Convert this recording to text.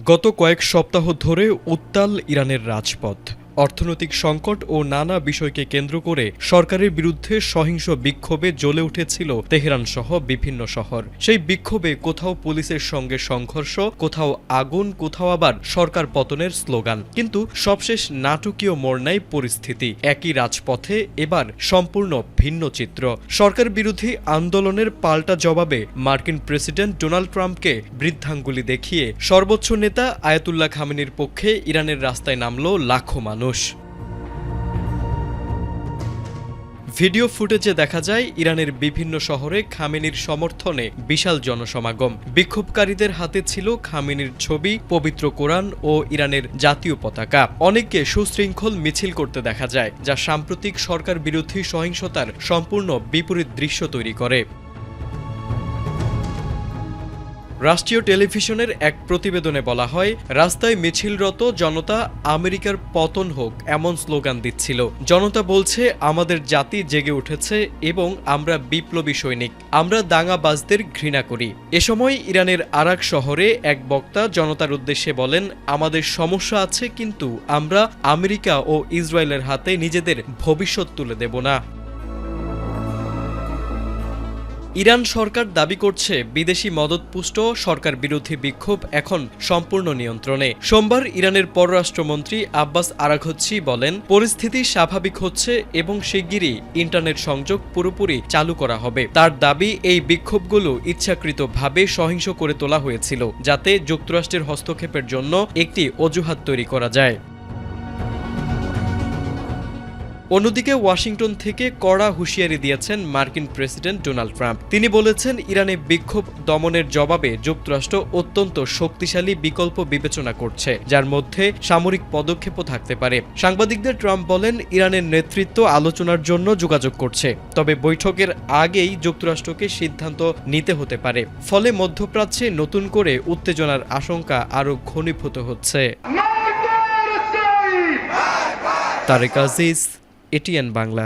গত কয়েক সপ্তাহ ধরে উত্তাল ইরানের রাজপথ। অর্থনৈতিক সংকট ও নানা বিষয়কে কেন্দ্র করে সরকারের বিরুদ্ধে সহিংস বিক্ষোভে জ্বলে উঠেছিল তেহরান সহ বিভিন্ন শহর। সেই বিক্ষোভে কোথাও পুলিশের সঙ্গে সংঘর্ষ, কোথাও আগুন, কোথাও আবার সরকার পতনের স্লোগান। কিন্তু সবশেষ নাটকীয় মোড় নেয় পরিস্থিতি। একই রাজপথে এবার সম্পূর্ণ ভিন্ন চিত্র। সরকার বিরোধী আন্দোলনের পাল্টা জবাবে মার্কিন প্রেসিডেন্ট ডোনাল্ড ট্রাম্পকে বৃদ্ধাঙ্গুলি দেখিয়ে সর্বোচ্চ নেতা আয়াতুল্লাহ খামেনির পক্ষে ইরানের রাস্তায় নামল লাখো মানুষ। ভিডিও ফুটেজে দেখা যায় ইরানের বিভিন্ন শহরে খামেনির সমর্থনে বিশাল জনসমাগম। বিক্ষোভকারীদের হাতে ছিল খামেনির ছবি, পবিত্র কোরআন ও ইরানের জাতীয় পতাকা। অনেককে সুশৃঙ্খল মিছিল করতে দেখা যায়, যা সাম্প্রতিক সরকার বিরোধী সহিংসতার সম্পূর্ণ বিপরীত দৃশ্য তৈরি করে। রাষ্ট্রীয় টেলিভিশনের এক প্রতিবেদনে বলা হয়, রাস্তায় মিছিলরত জনতা আমেরিকার পতন হোক এমন স্লোগান দিচ্ছিল। জনতা বলছে, আমাদের জাতি জেগে উঠেছে এবং আমরা বিপ্লবী সৈনিক, আমরা দাঙ্গাবাজদের ঘৃণা করি। এ সময় ইরানের আরাক শহরে এক বক্তা জনতার উদ্দেশ্যে বলেন, আমাদের সমস্যা আছে, কিন্তু আমরা আমেরিকা ও ইসরায়েলের হাতে নিজেদের ভবিষ্যৎ তুলে দেব না। ইরান সরকার দাবি করছে, বিদেশি মদতপুষ্ট সরকার বিরোধী বিক্ষোভ এখন সম্পূর্ণ নিয়ন্ত্রণে। সোমবার ইরানের পররাষ্ট্রমন্ত্রী আব্বাস আরাঘচি বলেন, পরিস্থিতি স্বাভাবিক হচ্ছে এবং শিগগিরই ইন্টারনেট সংযোগ পুরোপুরি চালু করা হবে। তার দাবি, এই বিক্ষোভগুলো ইচ্ছাকৃতভাবে সহিংস করে তোলা হয়েছিল, যাতে যুক্তরাষ্ট্রের হস্তক্ষেপের জন্য একটি অজুহাত তৈরি করা যায়। অন্যদিকে ওয়াশিংটন থেকে কড়া হুঁশিয়ারি দিয়েছেন মার্কিন প্রেসিডেন্ট ডোনাল্ড ট্রাম্প। তিনি বলেছেন, ইরানে বিক্ষোভ দমনের জবাবে যুক্তরাষ্ট্র অত্যন্ত শক্তিশালী বিকল্প বিবেচনা করছে, যার মধ্যে সামরিক পদক্ষেপও থাকতে পারে। সাংবাদিকদের ট্রাম্প বলেন, ইরানের নেতৃত্ব আলোচনার জন্য যোগাযোগ করছে, তবে বৈঠকের আগেই যুক্তরাষ্ট্রকে সিদ্ধান্ত নিতে হতে পারে। ফলে মধ্যপ্রাচ্যে নতুন করে উত্তেজনার আশঙ্কা আরও ঘনীভূত হচ্ছে। তারেক আজিজ, এটিএন বাংলা।